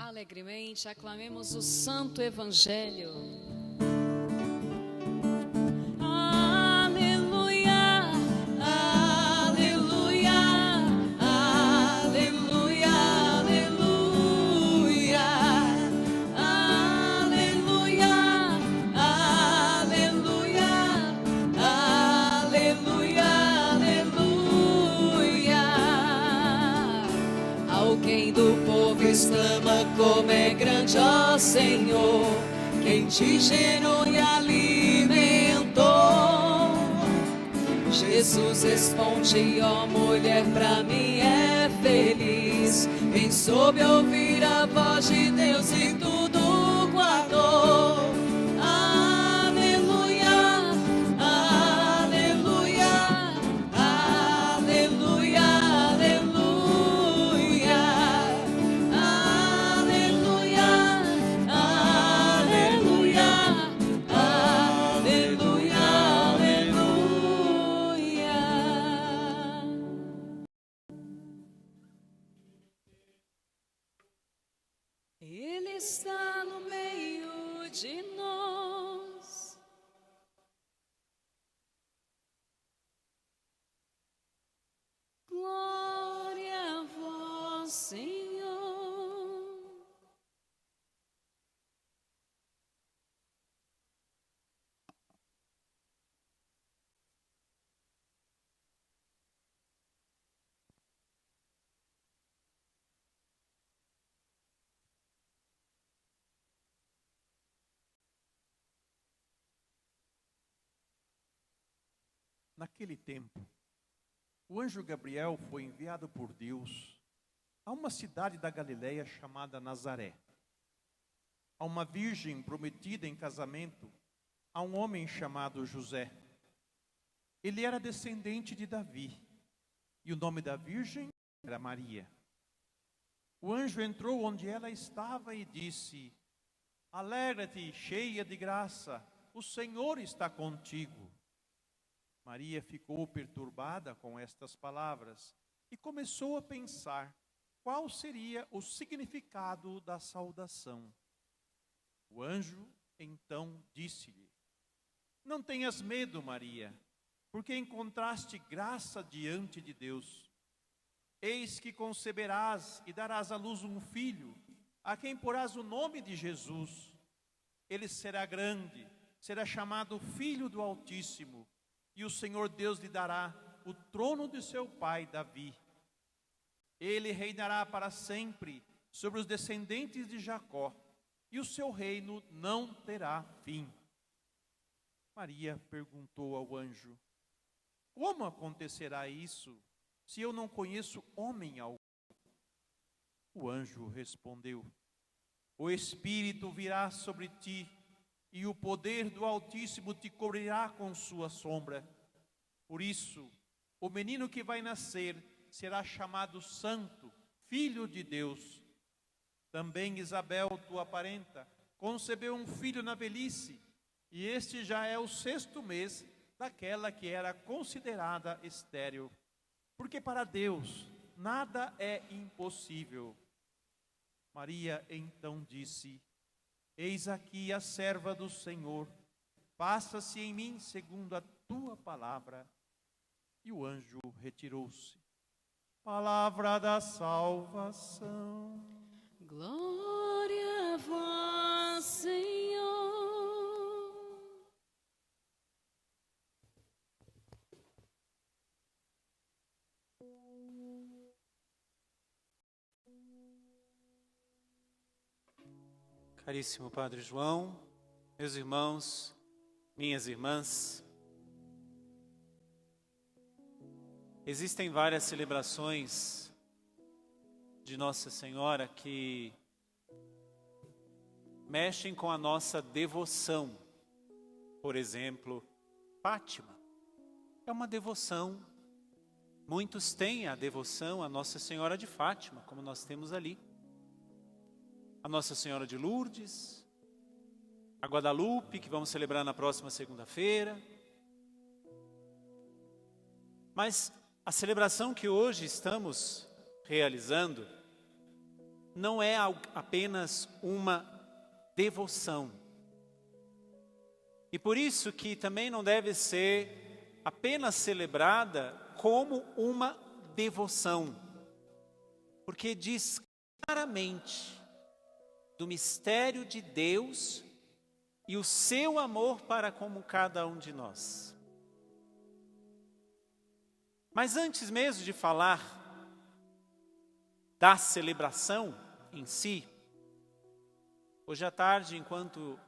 Alegremente aclamemos o Santo Evangelho. Aleluia, aleluia, aleluia, aleluia, aleluia, aleluia, aleluia, aleluia. Alguém do povo exclama: como é grande, ó Senhor, quem te gerou e alimentou. Jesus responde: ó mulher, pra mim é feliz quem soube ouvir a voz de Deus e tudo guardou. Aleluia, aleluia, aleluia, aleluia, aleluia, aleluia, aleluia, aleluia. Ele está no meio de nós. Glória a vós, Senhor. Naquele tempo, o anjo Gabriel foi enviado por Deus a uma cidade da Galileia chamada Nazaré, a uma virgem prometida em casamento a um homem chamado José. Ele era descendente de Davi, e o nome da virgem era Maria. O anjo entrou onde ela estava e disse: alegra-te, cheia de graça, o Senhor está contigo. Maria ficou perturbada com estas palavras e começou a pensar qual seria o significado da saudação. O anjo então disse-lhe: não tenhas medo, Maria, porque encontraste graça diante de Deus. Eis que conceberás e darás à luz um filho, a quem porás o nome de Jesus. Ele será grande, será chamado Filho do Altíssimo, e o Senhor Deus lhe dará o trono de seu pai Davi. Ele reinará para sempre sobre os descendentes de Jacó, e o seu reino não terá fim. Maria perguntou ao anjo: como acontecerá isso, se eu não conheço homem algum? O anjo respondeu: o Espírito virá sobre ti, e o poder do Altíssimo te cobrirá com sua sombra. Por isso, o menino que vai nascer será chamado Santo, Filho de Deus. Também Isabel, tua parenta, concebeu um filho na velhice, e este já é o 6º mês daquela que era considerada estéril. Porque para Deus nada é impossível. Maria então disse: eis aqui a serva do Senhor, faça-se em mim segundo a tua palavra. E o anjo retirou-se. Palavra da salvação. Glória a vós, Senhor. Caríssimo Padre João, meus irmãos, minhas irmãs, existem várias celebrações de Nossa Senhora que mexem com a nossa devoção. Por exemplo, Fátima é uma devoção. Muitos têm a devoção a Nossa Senhora de Fátima, como nós temos ali. A Nossa Senhora de Lourdes, a Guadalupe, que vamos celebrar na próxima segunda-feira. Mas a celebração que hoje estamos realizando não é apenas uma devoção. E por isso que também não deve ser apenas celebrada como uma devoção. Porque diz claramente do mistério de Deus e o seu amor para com cada um de nós. Mas antes mesmo de falar da celebração em si, hoje à tarde, enquanto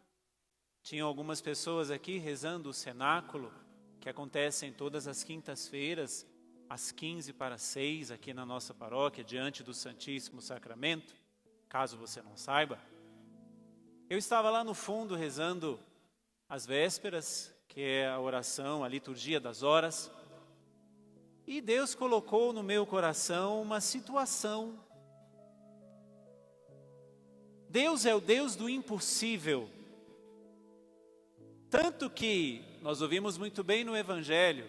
tinham algumas pessoas aqui rezando o cenáculo, que acontecem todas as quintas-feiras, às 15:45, aqui na nossa paróquia, diante do Santíssimo Sacramento, caso você não saiba. Eu estava lá no fundo rezando as vésperas, que é a oração, a liturgia das horas, e Deus colocou no meu coração uma situação. Deus é o Deus do impossível. Tanto que nós ouvimos muito bem no Evangelho,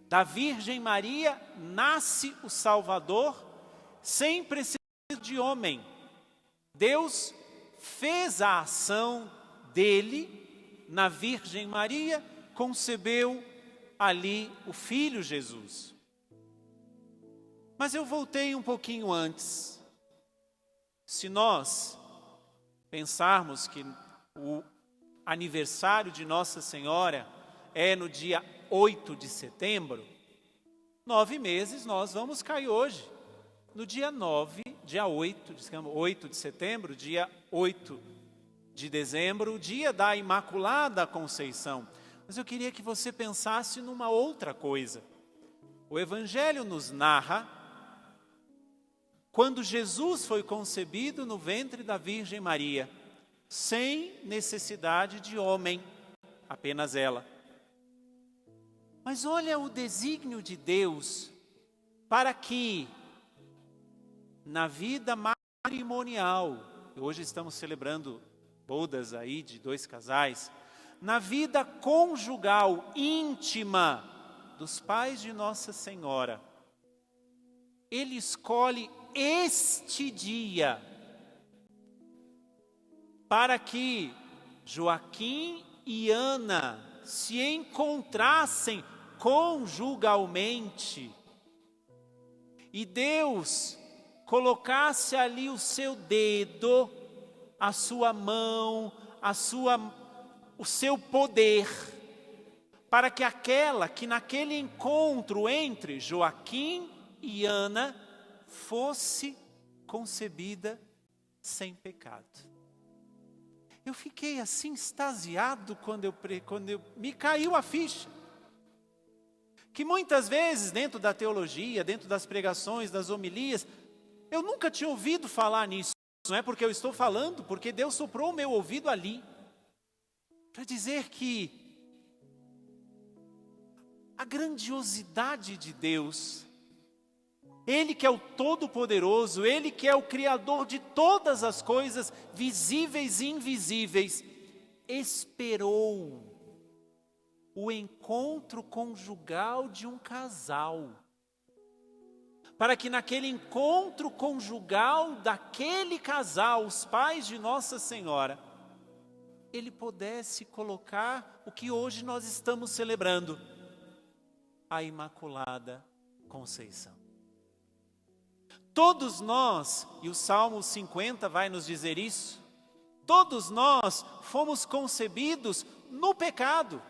da Virgem Maria nasce o Salvador sem precisar de homem. Deus fez a ação dele na Virgem Maria, concebeu ali o Filho Jesus. Mas eu voltei um pouquinho antes. Se nós pensarmos que o aniversário de Nossa Senhora é no dia 8 de setembro, 9 meses nós vamos cair hoje, no dia 8 de setembro, dia 8 de dezembro, o dia da Imaculada Conceição. Mas eu queria que você pensasse numa outra coisa. O Evangelho nos narra quando Jesus foi concebido no ventre da Virgem Maria, sem necessidade de homem, apenas ela. Mas olha o desígnio de Deus para que na vida matrimonial, hoje estamos celebrando bodas aí de 2 casais, na vida conjugal íntima dos pais de Nossa Senhora, Ele escolhe este dia para que Joaquim e Ana se encontrassem conjugalmente e Deus colocasse ali o seu dedo, a sua mão, o seu poder, para que aquela que naquele encontro entre Joaquim e Ana fosse concebida sem pecado. Eu fiquei assim extasiado quando me caiu a ficha. Que muitas vezes dentro da teologia, dentro das pregações, das homilias, eu nunca tinha ouvido falar nisso. Não é porque eu estou falando, porque Deus soprou o meu ouvido ali. Para dizer que a grandiosidade de Deus, Ele que é o Todo-Poderoso, Ele que é o Criador de todas as coisas, visíveis e invisíveis, esperou o encontro conjugal de um casal, para que naquele encontro conjugal daquele casal, os pais de Nossa Senhora, Ele pudesse colocar o que hoje nós estamos celebrando, a Imaculada Conceição. Todos nós, e o Salmo 50 vai nos dizer isso, todos nós fomos concebidos no pecado,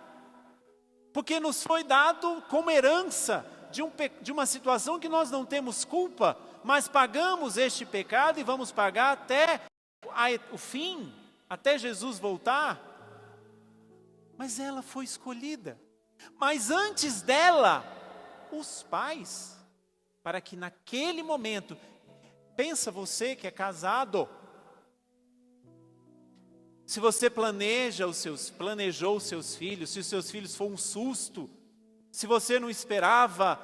porque nos foi dado como herança de uma situação que nós não temos culpa, mas pagamos este pecado e vamos pagar até o fim, até Jesus voltar. Mas ela foi escolhida, mas antes dela, os pais, para que naquele momento, pensa você que é casado, se você planejou os seus filhos, se os seus filhos foram um susto, se você não esperava,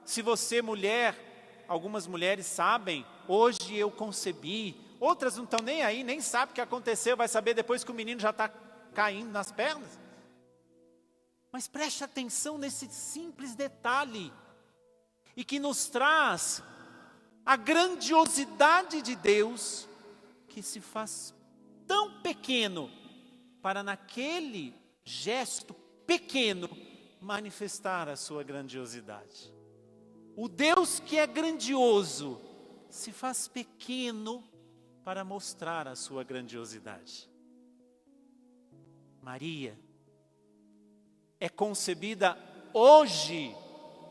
se você mulher, algumas mulheres sabem, hoje eu concebi, outras não estão nem aí, nem sabem o que aconteceu, vai saber depois que o menino já está caindo nas pernas. Mas preste atenção nesse simples detalhe, e que nos traz a grandiosidade de Deus, que se faz tão pequeno para naquele gesto pequeno manifestar a sua grandiosidade. O Deus que é grandioso se faz pequeno para mostrar a sua grandiosidade. Maria é concebida hoje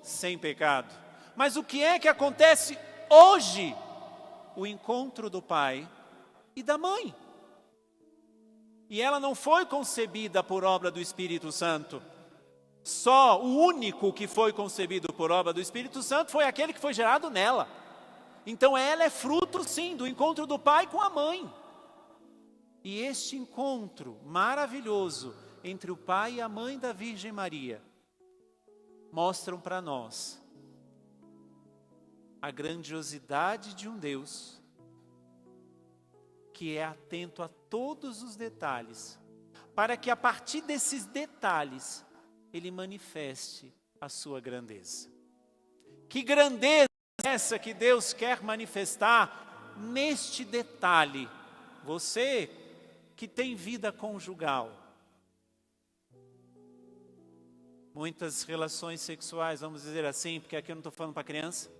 sem pecado. Mas o que é que acontece hoje? O encontro do pai e da mãe. E ela não foi concebida por obra do Espírito Santo. Só o único que foi concebido por obra do Espírito Santo foi aquele que foi gerado nela. Então ela é fruto, sim, do encontro do pai com a mãe. E este encontro maravilhoso entre o pai e a mãe da Virgem Maria mostram para nós a grandiosidade de um Deus que é atento a todos os detalhes, para que a partir desses detalhes Ele manifeste a sua grandeza. Que grandeza é essa que Deus quer manifestar neste detalhe? Você que tem vida conjugal, muitas relações sexuais, vamos dizer assim, porque aqui eu não estou falando para criança.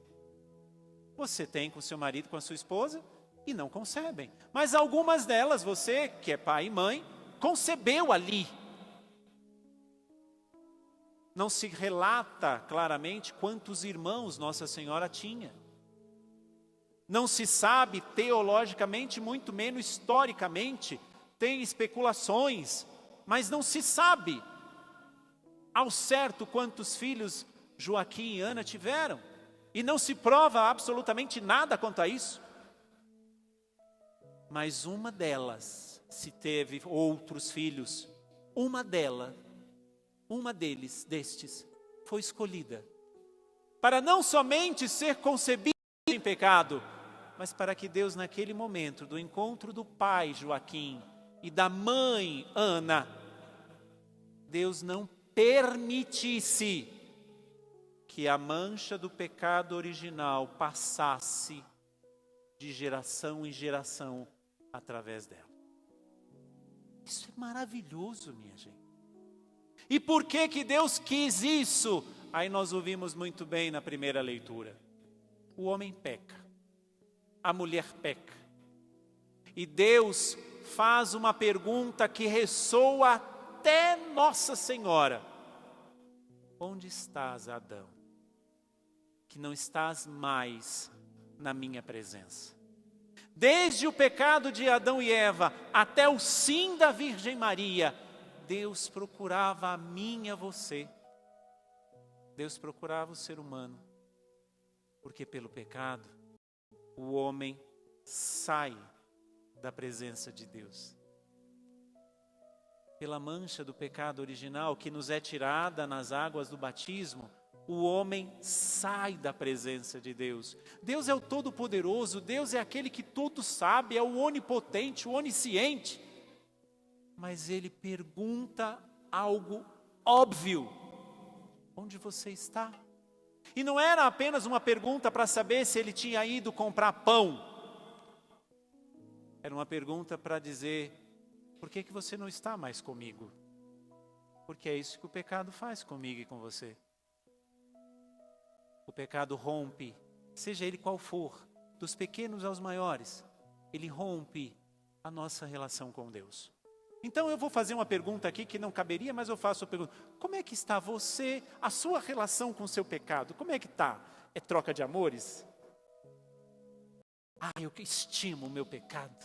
Você tem com seu marido, com a sua esposa, e não concebem. Mas algumas delas, você que é pai e mãe, concebeu ali. Não se relata claramente quantos irmãos Nossa Senhora tinha. Não se sabe teologicamente, muito menos historicamente. Tem especulações, mas não se sabe ao certo quantos filhos Joaquim e Ana tiveram. E não se prova absolutamente nada quanto a isso. Mas uma delas, se teve outros filhos, uma destes, foi escolhida. Para não somente ser concebida em pecado, mas para que Deus naquele momento do encontro do pai Joaquim e da mãe Ana, Deus não permitisse que a mancha do pecado original passasse de geração em geração através dela. Isso é maravilhoso, minha gente. E por que Deus quis isso? Aí nós ouvimos muito bem na primeira leitura. O homem peca, a mulher peca. E Deus faz uma pergunta que ressoa até Nossa Senhora. Onde estás, Adão? Que não estás mais na minha presença. Desde o pecado de Adão e Eva até o sim da Virgem Maria, Deus procurava a mim e a você. Deus procurava o ser humano. Porque pelo pecado, o homem sai da presença de Deus. Pela mancha do pecado original que nos é tirada nas águas do batismo, o homem sai da presença de Deus. Deus é o Todo-Poderoso, Deus é aquele que tudo sabe, é o onipotente, o onisciente. Mas Ele pergunta algo óbvio: onde você está? E não era apenas uma pergunta para saber se ele tinha ido comprar pão. Era uma pergunta para dizer: por que você não está mais comigo? Porque é isso que o pecado faz comigo e com você. O pecado rompe, seja ele qual for, dos pequenos aos maiores, ele rompe a nossa relação com Deus. Então eu vou fazer uma pergunta aqui que não caberia, mas eu faço a pergunta: como é que está você, a sua relação com o seu pecado? Como é que está? É troca de amores? Eu estimo o meu pecado.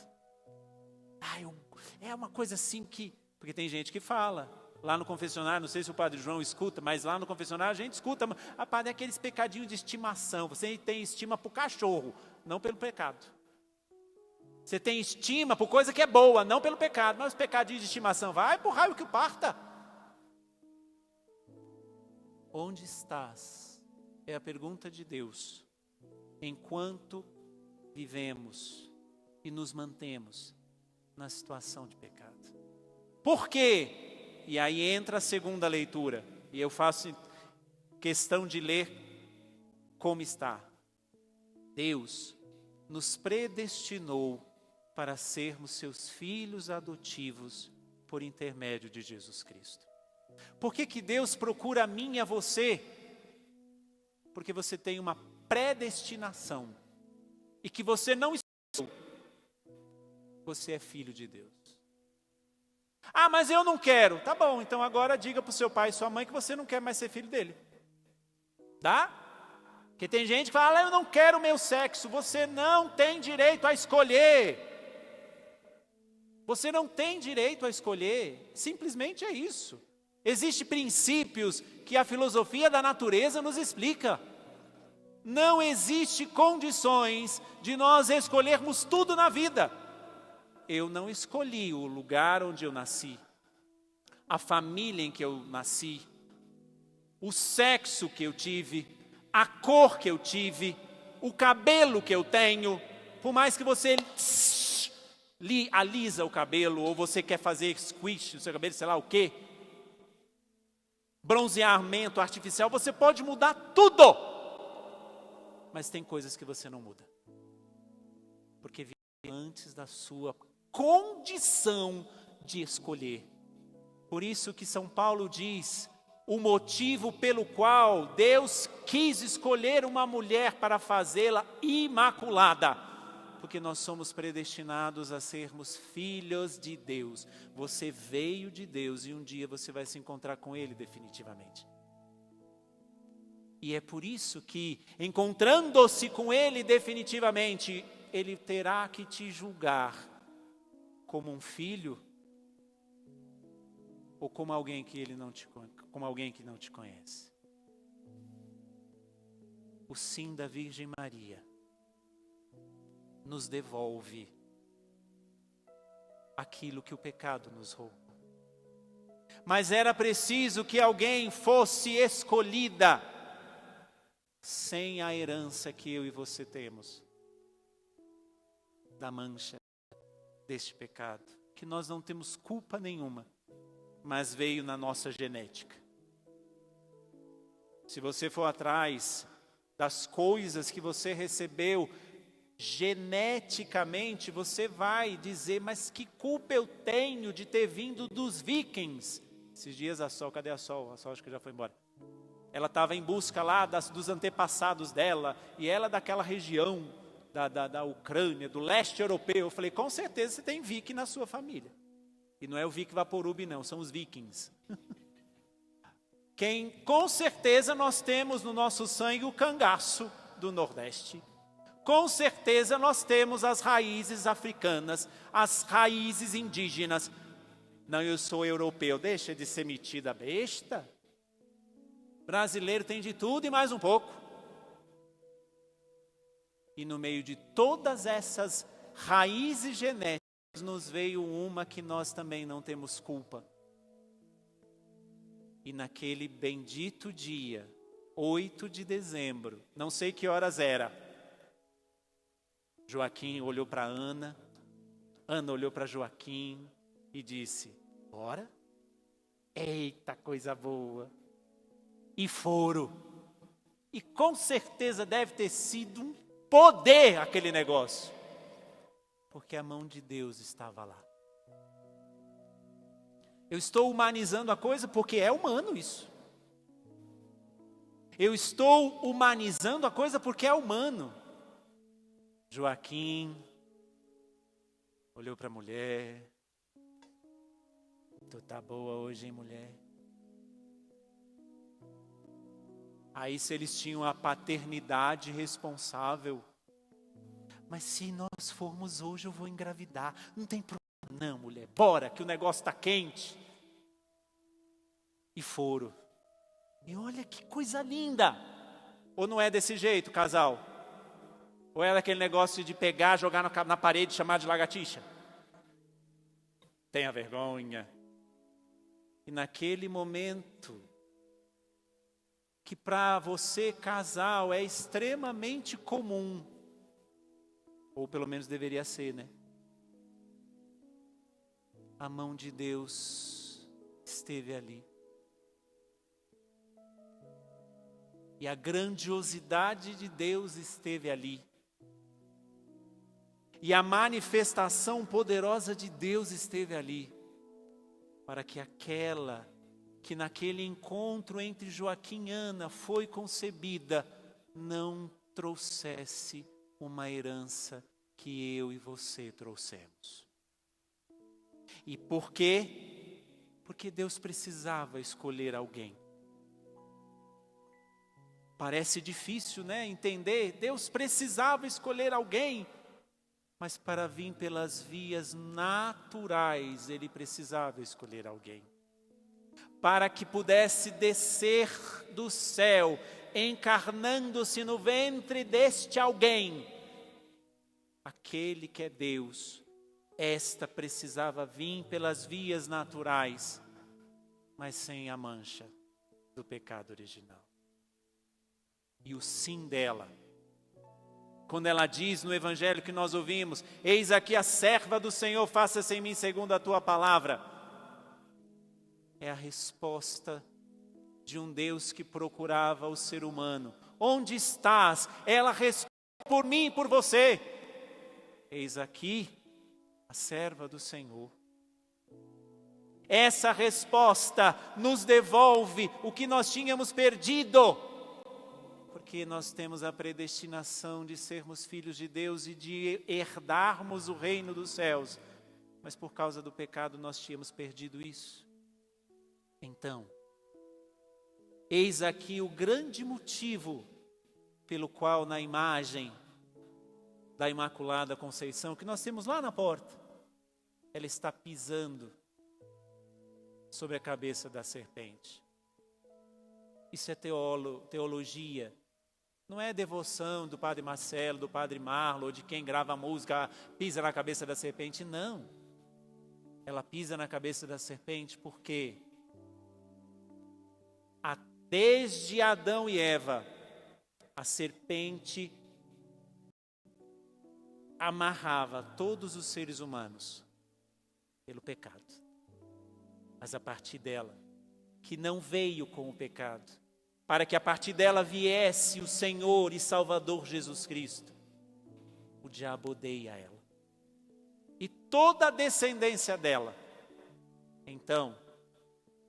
É uma coisa assim que... Porque tem gente que fala, lá no confessionário, não sei se o Padre João escuta, mas lá no confessionário a gente escuta: padre, é aqueles pecadinhos de estimação, você tem estima para o cachorro, não pelo pecado. Você tem estima por coisa que é boa, não pelo pecado. Mas os pecadinhos de estimação, vai pro raio que o parta. Onde estás? É a pergunta de Deus. Enquanto vivemos e nos mantemos na situação de pecado. Por quê? E aí entra a segunda leitura. E eu faço questão de ler como está. Deus nos predestinou para sermos seus filhos adotivos por intermédio de Jesus Cristo. Por que Deus procura a mim e a você? Porque você tem uma predestinação e que você não escolheu. Você é filho de Deus. Ah, mas eu não quero. Tá bom, então agora diga para o seu pai e sua mãe que você não quer mais ser filho dele. Tá? Porque tem gente que fala, eu não quero o meu sexo. Você não tem direito a escolher. Você não tem direito a escolher. Simplesmente é isso. Existem princípios que a filosofia da natureza nos explica. Não existe condições de nós escolhermos tudo na vida. Eu não escolhi o lugar onde eu nasci, a família em que eu nasci, o sexo que eu tive, a cor que eu tive, o cabelo que eu tenho. Por mais que você alisa o cabelo, ou você quer fazer squish no seu cabelo, sei lá o quê, bronzeamento artificial, você pode mudar tudo. Mas tem coisas que você não muda. Porque vive antes da sua condição de escolher. Por isso que São Paulo diz, o motivo pelo qual Deus quis escolher uma mulher para fazê-la imaculada. Porque nós somos predestinados a sermos filhos de Deus. Você veio de Deus e um dia você vai se encontrar com Ele definitivamente. E é por isso que, encontrando-se com Ele definitivamente, Ele terá que te julgar como um filho ou como alguém que não te conhece. O sim da Virgem Maria nos devolve aquilo que o pecado nos roubou. Mas era preciso que alguém fosse escolhida sem a herança que eu e você temos, da mancha deste pecado, que nós não temos culpa nenhuma, mas veio na nossa genética. Se você for atrás das coisas que você recebeu geneticamente, você vai dizer, mas que culpa eu tenho de ter vindo dos vikings? Esses dias a Sol, cadê a Sol? A Sol acho que já foi embora. Ela estava em busca lá dos antepassados dela, e ela daquela região da Ucrânia, do leste europeu. Eu falei, com certeza você tem viking na sua família. E não é o Vic Vaporub não, são os vikings. Com certeza nós temos no nosso sangue o cangaço do Nordeste. Com certeza nós temos as raízes africanas, as raízes indígenas. Não, eu sou europeu, deixa de ser metida besta. Brasileiro tem de tudo e mais um pouco. E no meio de todas essas raízes genéticas, nos veio uma que nós também não temos culpa. E naquele bendito dia, 8 de dezembro, não sei que horas era, Joaquim olhou para Ana, Ana olhou para Joaquim e disse, bora? Eita, coisa boa! E foram. E com certeza deve ter sido um poder aquele negócio. Porque a mão de Deus estava lá. Eu estou humanizando a coisa porque é humano isso. Eu estou humanizando a coisa porque é humano. Joaquim olhou para a mulher. Tu tá boa hoje, hein, mulher? Aí se eles tinham a paternidade responsável. Mas se nós formos hoje eu vou engravidar. Não tem problema não, mulher. Bora que o negócio está quente. E foram. E olha que coisa linda. Ou não é desse jeito, casal? Ou era aquele negócio de pegar, jogar na parede e chamar de lagartixa? Tenha vergonha. E naquele momento, que para você, casal, é extremamente comum, ou pelo menos deveria ser, né? A mão de Deus esteve ali. E a grandiosidade de Deus esteve ali. E a manifestação poderosa de Deus esteve ali, para que aquela que naquele encontro entre Joaquim e Ana foi concebida, não trouxesse uma herança que eu e você trouxemos. E por quê? Porque Deus precisava escolher alguém. Parece difícil, né, entender. Deus precisava escolher alguém, mas para vir pelas vias naturais, Ele precisava escolher alguém. Para que pudesse descer do céu, encarnando-se no ventre deste alguém, aquele que é Deus, esta precisava vir pelas vias naturais, mas sem a mancha do pecado original. E o sim dela, quando ela diz no evangelho que nós ouvimos, eis aqui a serva do Senhor, faça-se em mim segundo a tua palavra, é a resposta de um Deus que procurava o ser humano. Onde estás? Ela responde por mim e por você. Eis aqui a serva do Senhor. Essa resposta nos devolve o que nós tínhamos perdido, porque nós temos a predestinação de sermos filhos de Deus e de herdarmos o reino dos céus, mas por causa do pecado nós tínhamos perdido isso. Então, eis aqui o grande motivo pelo qual na imagem da Imaculada Conceição, que nós temos lá na porta, ela está pisando sobre a cabeça da serpente. Isso é teologia, não é devoção do Padre Marcelo, do Padre Marlo, ou de quem grava a música, pisa na cabeça da serpente, não. Ela pisa na cabeça da serpente porque desde Adão e Eva, a serpente amarrava todos os seres humanos pelo pecado. Mas a partir dela, que não veio com o pecado, para que a partir dela viesse o Senhor e Salvador Jesus Cristo, o diabo odeia ela. E toda a descendência dela. Então,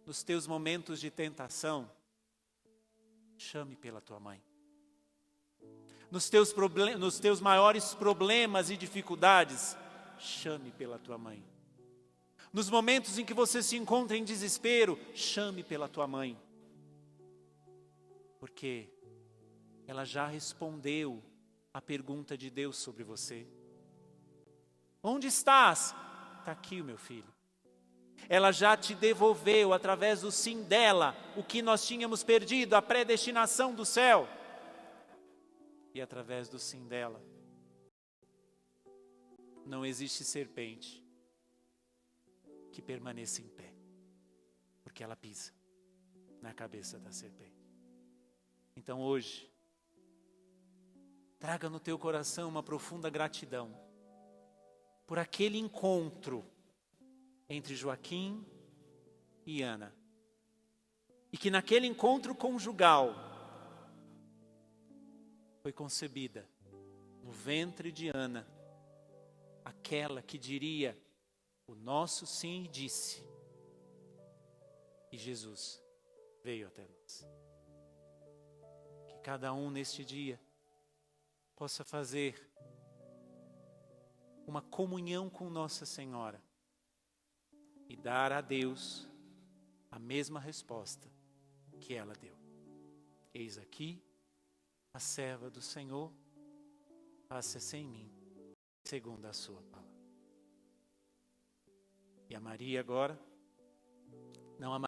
nos teus momentos de tentação, chame pela tua mãe. Nos teus maiores problemas e dificuldades, chame pela tua mãe. Nos momentos em que você se encontra em desespero, chame pela tua mãe. Porque ela já respondeu a pergunta de Deus sobre você. Onde estás? Está aqui o meu filho. Ela já te devolveu, através do sim dela, o que nós tínhamos perdido, a predestinação do céu. E através do sim dela, não existe serpente que permaneça em pé, porque ela pisa na cabeça da serpente. Então hoje, traga no teu coração uma profunda gratidão por aquele encontro entre Joaquim e Ana. E que naquele encontro conjugal foi concebida no ventre de Ana aquela que diria o nosso sim e disse. E Jesus veio até nós. Que cada um neste dia possa fazer uma comunhão com Nossa Senhora e dar a Deus a mesma resposta que ela deu. Eis aqui a serva do Senhor, faça-se em mim, segundo a sua palavra. E a Maria agora, não a